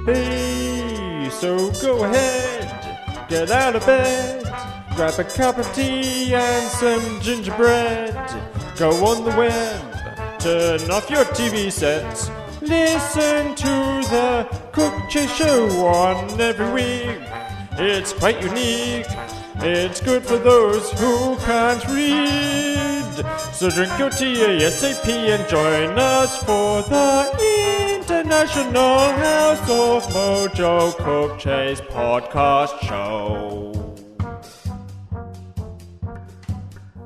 Hey, so go ahead, get out of bed, grab a cup of tea and some gingerbread. Go on the web, turn off your TV set, listen to the Cook Chase Show on every week. It's quite unique, it's good for those who can't read. So drink your tea ASAP and join us for the International House of Mojo Cook Chase podcast show.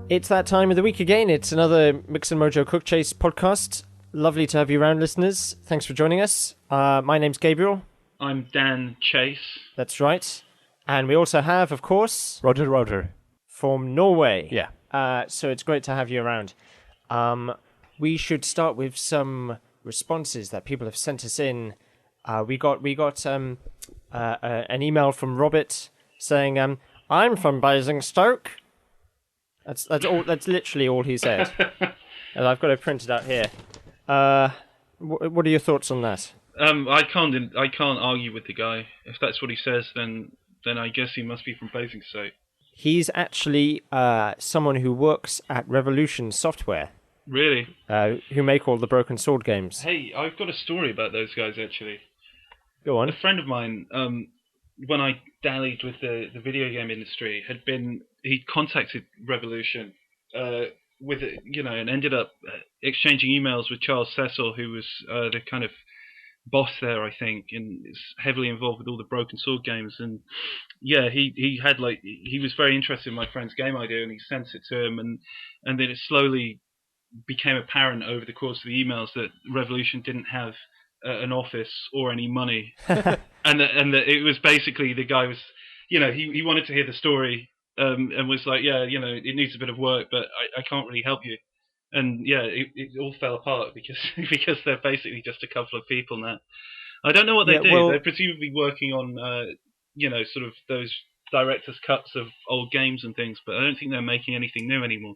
It's that time of the week again. It's another Mix and Mojo Cook Chase podcast. Lovely to have you around, listeners. Thanks for joining us. My name's Gabriel. I'm Dan Chase. That's right. And we also have, of course... Roger. From Norway. Yeah. So it's great to have you around. We should start with some responses that people have sent us in. We got an email from Robert saying, I'm from Basingstoke. That's literally all he said. And I've got it printed out here. What are your thoughts on that? I can't argue with the guy. If that's what he says, then I guess he must be from Basingstoke. He's actually someone who works at Revolution Software. Really? Who make all the Broken Sword games. Hey, I've got a story about those guys, actually. Go on. A friend of mine, when I dallied with the video game industry, he contacted Revolution and ended up exchanging emails with Charles Cecil, who was the kind of boss there, I think, and is heavily involved with all the Broken Sword games. And yeah, he was very interested in my friend's game idea, and he sent it to him, and then it slowly became apparent over the course of the emails that Revolution didn't have an office or any money, and that it was basically the guy was, he wanted to hear the story, and was like, yeah, it needs a bit of work, but I can't really help you. And yeah, it all fell apart because they're basically just a couple of people now. I don't know what they do. Well, they're presumably working on, sort of those director's cuts of old games and things, but I don't think they're making anything new anymore.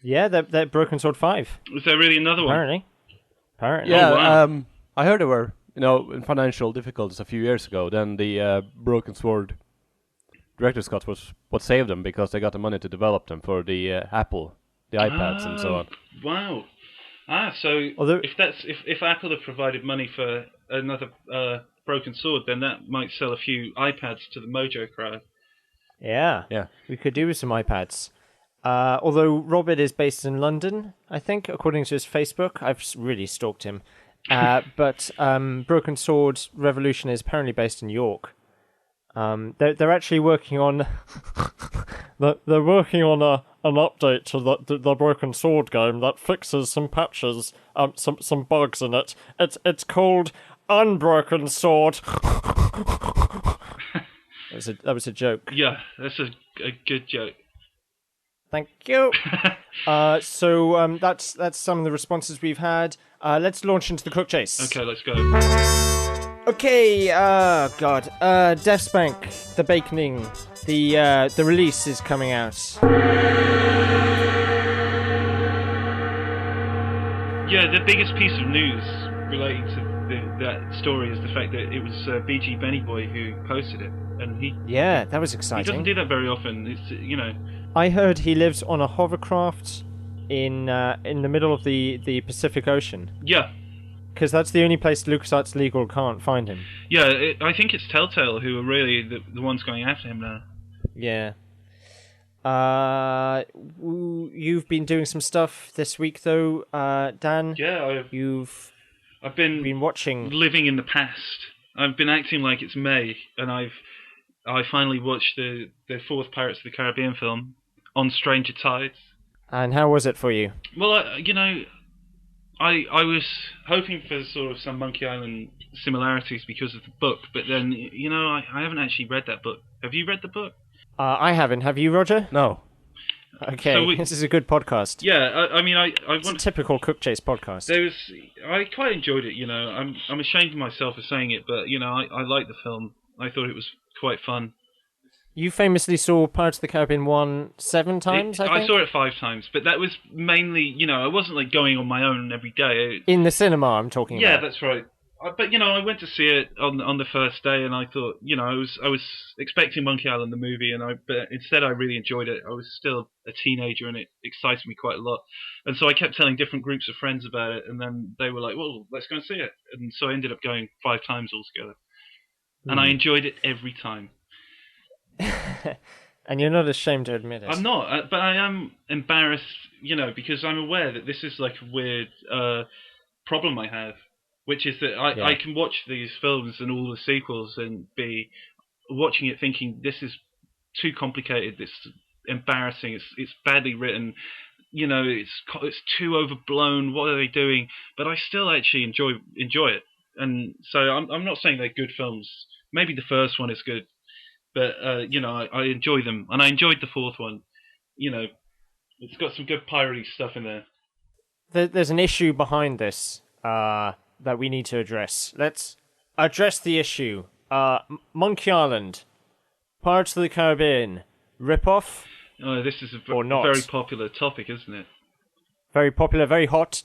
Yeah, they're Broken Sword 5. Was there really another one? Apparently. Yeah, Oh, wow. I heard they were, in financial difficulties a few years ago. Then the Broken Sword director's cut was what saved them, because they got the money to develop them for the Apple, the iPads and so on. Wow. So if Apple had provided money for another Broken Sword, then that might sell a few iPads to the Mojo crowd. Yeah. We could do with some iPads. Although Robert is based in London, I think, according to his Facebook. I've really stalked him. But Broken Sword Revolution is apparently based in York. They're actually working on they're working on an update to the Broken Sword game that fixes some patches, some bugs in it. It's called Unbroken Sword. That was a joke. Yeah, that's a good joke. Thank you. So that's some of the responses we've had. Let's launch into the Cook Chase. Okay, let's go. Okay, Death's Bank, The Baconing, the release is coming out. Yeah, the biggest piece of news relating to that story is the fact that it was BG Benny Boy who posted it, and that was exciting. He doesn't do that very often. It's I heard he lives on a hovercraft in the middle of the Pacific Ocean. Yeah. Because that's the only place LucasArts Legal can't find him. Yeah, I think it's Telltale who are really the ones going after him now. Yeah. You've been doing some stuff this week, though, Dan. Yeah, I've been watching, living in the past. I've been acting like it's May, and I finally watched the fourth Pirates of the Caribbean film, On Stranger Tides. And how was it for you? Well, I was hoping for sort of some Monkey Island similarities because of the book, but then, I haven't actually read that book. Have you read the book? I haven't. Have you, Roger? No. Okay, so this is a good podcast. Yeah, It's a typical Cook Chase podcast. I quite enjoyed it, I'm ashamed of myself for saying it, but, I liked the film. I thought it was quite fun. You famously saw Pirates of the Caribbean 1 7 times, I think? I saw it 5 times, but that was mainly, I wasn't like going on my own every day. In the cinema, I'm talking about. Yeah, that's right. But I went to see it on the first day, and I thought, I was expecting Monkey Island the movie, but instead I really enjoyed it. I was still a teenager, and it excited me quite a lot, and so I kept telling different groups of friends about it, and then they were like, "Well, let's go and see it," and so I ended up going 5 times altogether, and I enjoyed it every time. And you're not ashamed to admit it. I'm not, but I am embarrassed, because I'm aware that this is like a weird problem I have. Which is that I can watch these films and all the sequels and be watching it thinking this is too complicated, this is embarrassing, it's badly written, it's too overblown. What are they doing? But I still actually enjoy it, and so I'm not saying they're good films. Maybe the first one is good, but I enjoy them, and I enjoyed the fourth one. It's got some good piratey stuff in there. There's an issue behind this. That we need to address. Let's address the issue. Monkey Island, Pirates of the Caribbean, rip-off? This is a not? very popular topic, isn't it? Very popular, very hot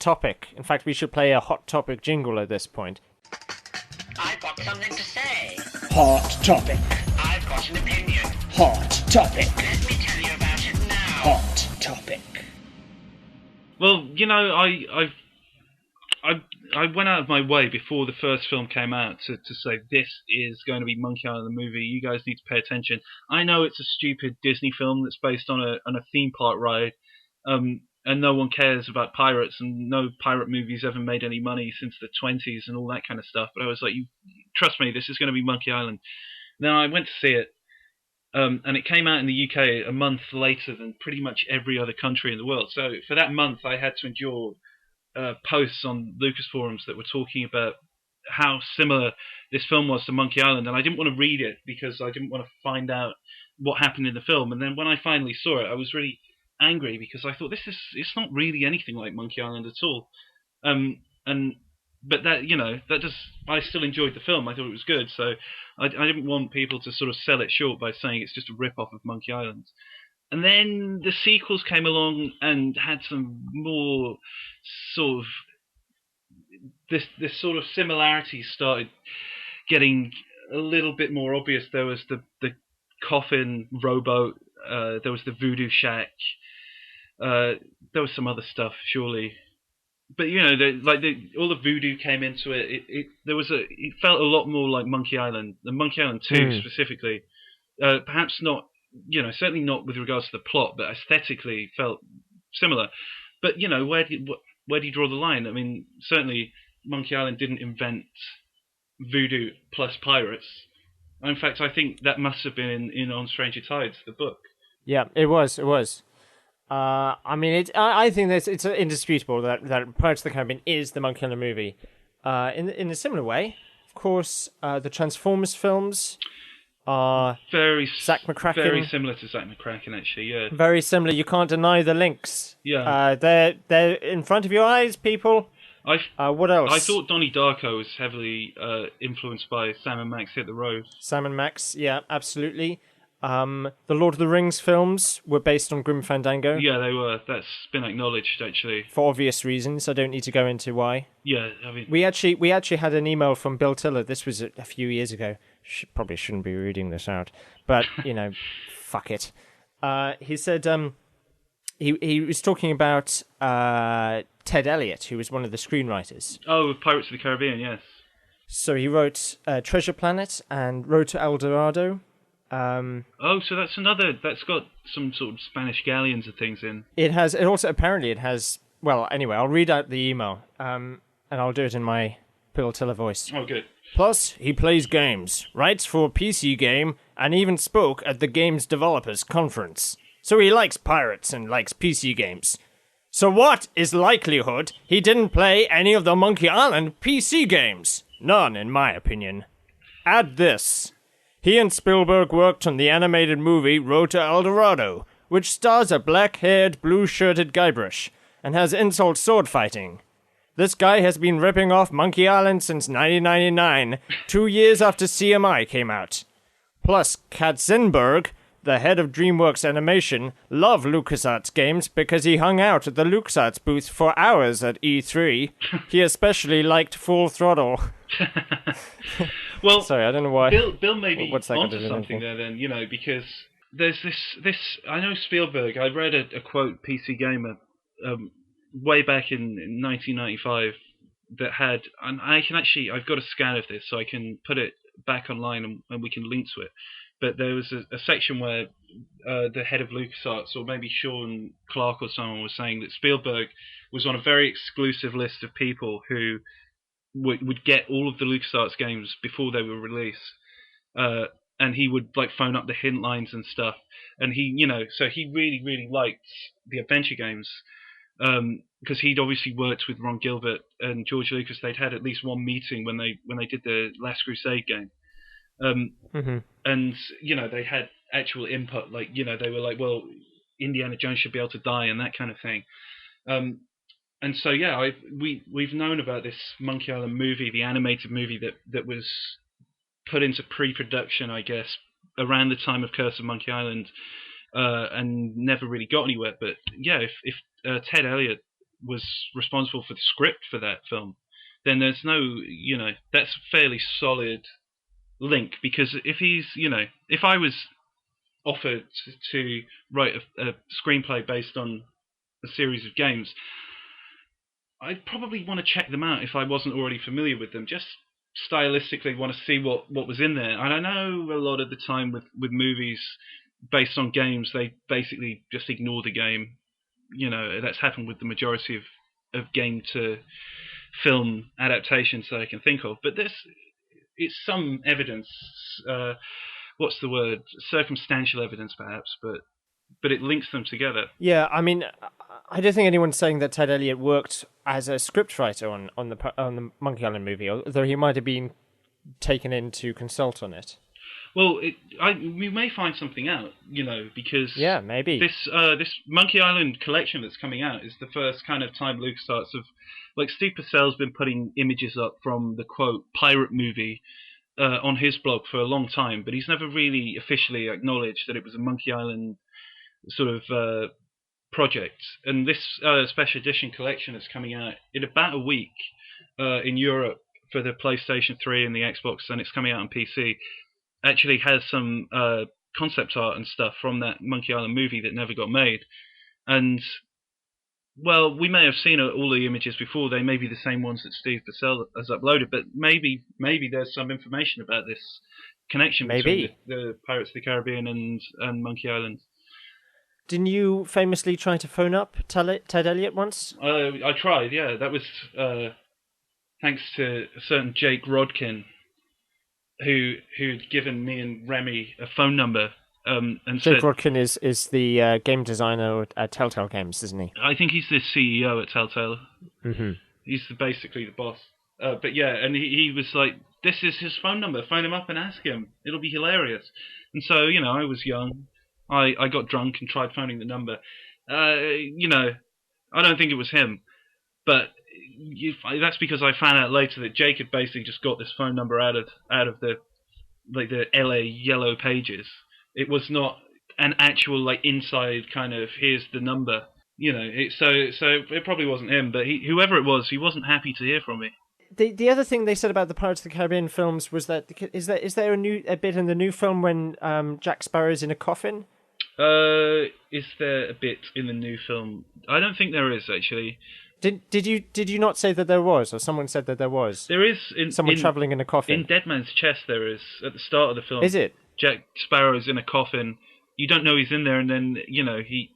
topic. In fact, we should play a hot topic jingle at this point. I've got something to say. Hot topic. I've got an opinion. Hot topic. Let me tell you about it now. Hot topic. Well, I went out of my way before the first film came out to say this is going to be Monkey Island the movie. You guys need to pay attention. I know it's a stupid Disney film that's based on a theme park ride, and no one cares about pirates, and no pirate movies ever made any money since the 20s and all that kind of stuff. But I was like, you trust me, this is going to be Monkey Island. Then I went to see it, and it came out in the UK a month later than pretty much every other country in the world. So for that month, I had to endure posts on Lucas forums that were talking about how similar this film was to Monkey Island, and I didn't want to read it because I didn't want to find out what happened in the film. And then when I finally saw it, I was really angry because I thought it's not really anything like Monkey Island at all. But I still enjoyed the film. I thought it was good, so I didn't want people to sort of sell it short by saying it's just a rip-off of Monkey Island. And then the sequels came along and had some more sort of this sort of similarities started getting a little bit more obvious. There was the coffin rowboat. There was the voodoo shack. There was some other stuff, surely. But all the voodoo came into it. It felt a lot more like Monkey Island, the Monkey Island 2 specifically. Perhaps not. Certainly not with regards to the plot, but aesthetically felt similar. But where do you draw the line? I mean, certainly Monkey Island didn't invent voodoo plus pirates. In fact, I think that must have been in On Stranger Tides, the book. Yeah, it was. I mean, I think that it's indisputable that Pirates of the Caribbean is the Monkey Island movie. In a similar way, of course, the Transformers films are Zach McCracken. Very similar to Zach McCracken, actually. Yeah. Very similar. You can't deny the links. Yeah. They're in front of your eyes, people. What else? I thought Donnie Darko was heavily influenced by Sam and Max Hit the Road. Sam and Max, yeah, absolutely. The Lord of the Rings films were based on Grim Fandango. Yeah, they were. That's been acknowledged, actually. For obvious reasons. I don't need to go into why. Yeah, I mean... We actually had an email from Bill Tiller. This was a few years ago. Probably shouldn't be reading this out. But, fuck it. He said he was talking about Ted Elliott, who was one of the screenwriters. Oh, Pirates of the Caribbean, yes. So he wrote Treasure Planet and Road to El Dorado. So that's got some sort of Spanish galleons and things in. It has well, anyway, I'll read out the email, and I'll do it in my Bill Tiller voice. Oh, good. Plus, he plays games, writes for a PC game, and even spoke at the game's developers conference. So he likes pirates and likes PC games. So what is likelihood he didn't play any of the Monkey Island PC games? None, in my opinion. Add this. He and Spielberg worked on the animated movie Road to El Dorado, which stars a black-haired, blue-shirted Guybrush, and has insult sword fighting. This guy has been ripping off Monkey Island since 1999, 2 years after CMI came out. Plus, Katzenberg, the head of DreamWorks Animation, love LucasArts games because he hung out at the LucasArts booth for hours at E3. He especially liked Full Throttle. Well, Sorry, I don't know why. Bill may be What's that got to do onto with something anything? there then, because there's this. I know Spielberg. I read a quote PC Gamer way back in 1995 that had, and I've got a scan of this so I can put it back online and we can link to it. But there was a section where the head of LucasArts, or maybe Sean Clark or someone, was saying that Spielberg was on a very exclusive list of people who would get all of the LucasArts games before they were released, and he would like phone up the hint lines and stuff. And so he really liked the adventure games, because he'd obviously worked with Ron Gilbert and George Lucas. They'd had at least one meeting when they did the Last Crusade game, and they had actual input. Like they were like, well, Indiana Jones should be able to die and that kind of thing. And so we've known about this Monkey Island movie, the animated movie that was put into pre-production, I guess, around the time of Curse of Monkey Island, and never really got anywhere. But yeah, if Ted Elliott was responsible for the script for that film, then there's no, that's a fairly solid link, because if I was offered to write a screenplay based on a series of games, I'd probably want to check them out if I wasn't already familiar with them. Just stylistically want to see what was in there. And I know a lot of the time with movies based on games, they basically just ignore the game. That's happened with the majority of game to film adaptations that I can think of. But it's some evidence, what's the word? Circumstantial evidence perhaps, but it links them together. Yeah, I mean, I don't think anyone's saying that Ted Elliott worked as a scriptwriter on the Monkey Island movie, although he might have been taken in to consult on it. Well, we may find something out, because yeah, maybe this Monkey Island collection that's coming out is the first kind of time LucasArts have, like, Steve Purcell's been putting images up from the quote pirate movie on his blog for a long time, but he's never really officially acknowledged that it was a Monkey Island sort of project. And this special edition collection that's coming out in about a week in Europe for the PlayStation 3 and the Xbox, and it's coming out on PC, actually has some concept art and stuff from that Monkey Island movie that never got made. And, well, we may have seen all the images before. They may be the same ones that Steve Purcell has uploaded, but maybe there's some information about this connection between the Pirates of the Caribbean and Monkey Island. Didn't you famously try to phone up Ted Elliott once? I tried, yeah. That was thanks to a certain Jake Rodkin, who'd given me and Remy a phone number. And Jake Rodkin is the game designer at Telltale Games, isn't he? I think he's the CEO at Telltale. Mm-hmm. He's basically the boss. But yeah, and he was like, this is his phone number. Phone him up and ask him. It'll be hilarious. And so, I was young. I got drunk and tried phoning the number. I don't think it was him. But that's because I found out later that Jake had basically just got this phone number out of the LA Yellow Pages. It was not an actual inside kind of here's the number. So it probably wasn't him. But whoever it was, he wasn't happy to hear from me. The other thing they said about the Pirates of the Caribbean films was that is there a bit in the new film when Jack Sparrow's in a coffin? Is there a bit in the new film? I don't think there is, actually. Did you not say that there was, or someone said that there was? There is someone travelling in a coffin. In Dead Man's Chest, there is at the start of the film. Is it? Jack Sparrow's in a coffin. You don't know he's in there, and then he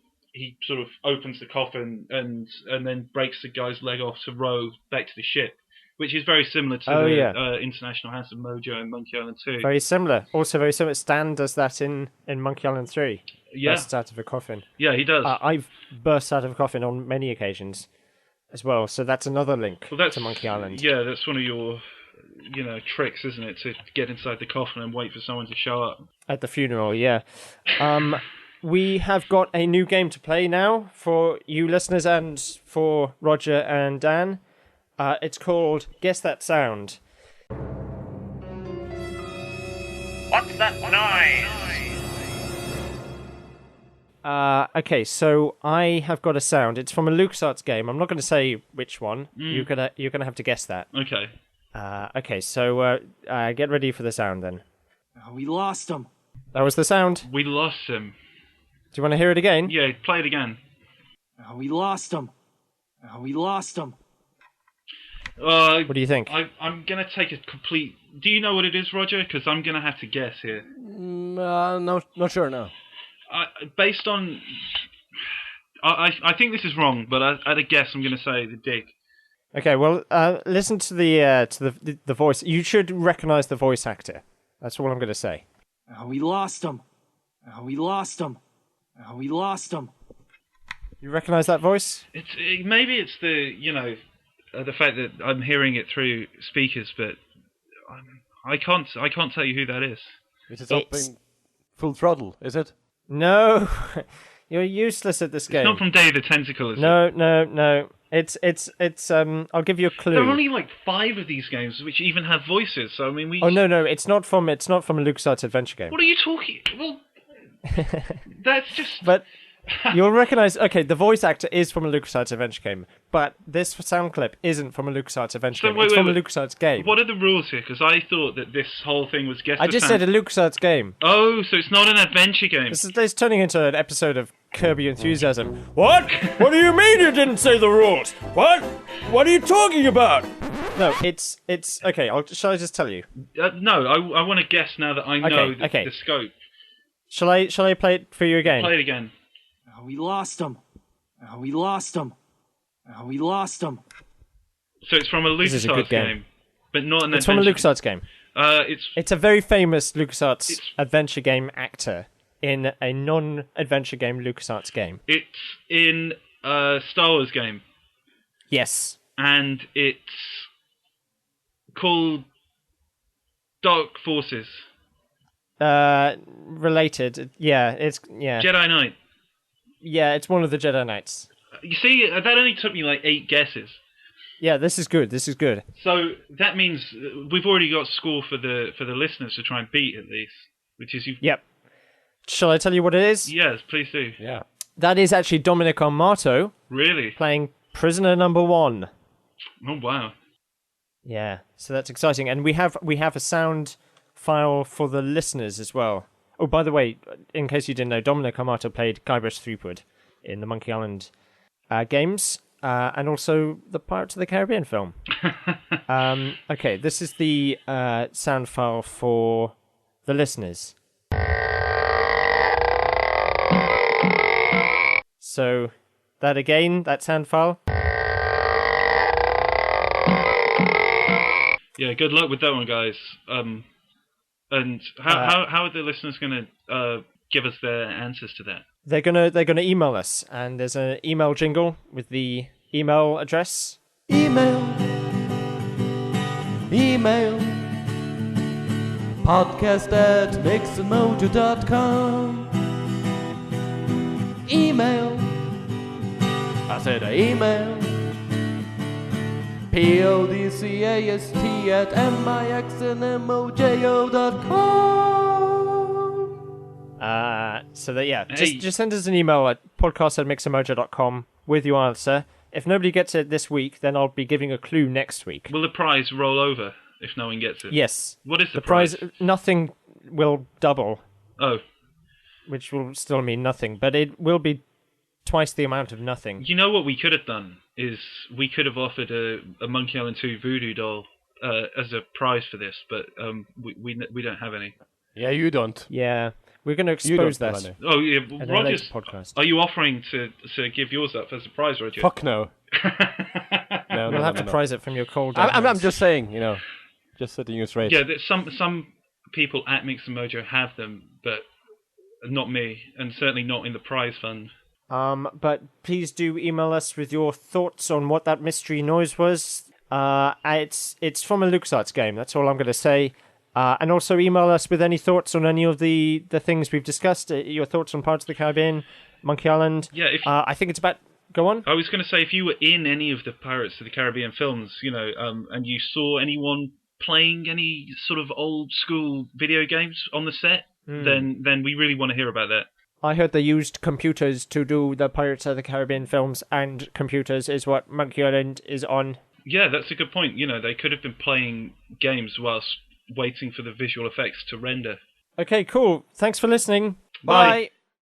sort of opens the coffin and then breaks the guy's leg off to row back to the ship, which is very similar to International House of Mojo and Monkey Island 2. Very similar. Also very similar. Stan does that in Monkey Island 3. Yeah. Bursts out of a coffin. Yeah, he does. I've burst out of a coffin on many occasions as well, so that's another link to Monkey Island. Yeah, that's one of your tricks, isn't it? To get inside the coffin and wait for someone to show up. At the funeral, yeah. We have got a new game to play now for you listeners and for Roger and Dan. It's called Guess That Sound. What's that noise? Okay, so I have got a sound. It's from a LucasArts game. I'm not going to say which one. You're gonna have to guess that. Okay. Okay, so get ready for the sound then. Oh, we lost him. That was the sound. We lost him. Do you want to hear it again? Yeah, play it again. Oh, we lost him. Oh, we lost him. What do you think? I'm going to take a complete... Do you know what it is, Roger? Because I'm going to have to guess here. No, not sure. No. Based on... I think this is wrong, but at a guess, I'm going to say the Dig. Okay, well, listen to the voice. You should recognize the voice actor. That's all I'm going to say. Oh, we lost him. Oh, we lost him. Oh, we lost him. You recognize that voice? Maybe it's the fact that I'm hearing it through speakers, but I can't tell you who that is. Is it something full throttle? Is it? No, you're useless at this game. It's not from Day of the Tentacle, is it? No. It's I'll give you a clue. There are only like 5 of these games which even have voices. So I mean, we. Oh no, it's not from a LucasArts adventure game. What are you talking? Well, that's just. But you'll recognize. Okay, the voice actor is from a LucasArts adventure game, but this sound clip isn't from a LucasArts adventure game. It's from a LucasArts game. What are the rules here? Because I thought that this whole thing was guess. I just said a LucasArts game. Oh, so it's not an adventure game. This is turning into an episode of Kirby Enthusiasm. What? What do you mean you didn't say the rules? What? What are you talking about? No, it's okay. Shall I just tell you? No, I want to guess now that I know Okay. the scope. Shall I play it for you again? Play it again. Oh, we lost him. Oh, we lost him. Oh, we lost him. So it's from a This is a LucasArts good game. game, but not an It's from a adventure. LucasArts game. It's a very famous LucasArts adventure game actor in a non-adventure game LucasArts game. It's in a Star Wars game, Yes. and it's called Dark Forces. Related. Yeah. Jedi Knight. Yeah, it's one of the Jedi Knights. You see, that only took me like 8 guesses. Yeah, this is good. So that means we've already got a score for the listeners to try and beat at least, which is you. Yep. Shall I tell you what it is? Yes, please do. Yeah. That is actually Dominic Armato Really? playing Prisoner Number 1. Oh wow. Yeah, so that's exciting, and we have a sound file for the listeners as well. Oh, by the way, in case you didn't know, Dominic Armato played Guybrush Threepwood in the Monkey Island games, and also the Pirates of the Caribbean film. Okay, this is the sound file for the listeners. So, that sound file. Yeah, good luck with that one, guys. And how are the listeners going to give us their answers to that? They're gonna email us, and there's an email jingle with the email address. Email podcast@mixandmojo.com. I said email podcast@mixandmojo.com. So that Hey. just send us an email at podcast@mixandmojo.com with your answer. If nobody gets it this week, then I'll be giving a clue next week. Will the prize roll over if no one gets it? Yes. What is the prize? Nothing will double, Oh, which will still mean nothing, but it will be twice the amount of nothing. you know what we could have done is we could have offered a Monkey Island 2 voodoo doll as a prize for this, but we don't have any. Yeah, you don't. Yeah, we're going to You don't, expose that Melanie. Oh yeah, in a later Rogers. podcast. Are you offering to give yours up as a prize, Roger? Fuck no. No, We'll have to no. prize it from your cold. I'm hands. just saying, just setting you straight. Yeah, some people at Mix and Mojo have them, but not me, and certainly not in the prize fund. But please do email us with your thoughts on what that mystery noise was. It's from a LucasArts game. That's all I'm going to say. And also email us with any thoughts on any of the things we've discussed. Your thoughts on Pirates of the Caribbean, Monkey Island. Yeah, if I think it's about. Go on. I was going to say, if you were in any of the Pirates of the Caribbean films, and you saw anyone playing any sort of old school video games on the set, then we really want to hear about that. I heard they used computers to do the Pirates of the Caribbean films, and computers is what Monkey Island is on. Yeah, that's a good point. You know, they could have been playing games whilst waiting for the visual effects to render. Okay, cool. Thanks for listening. Bye. Bye.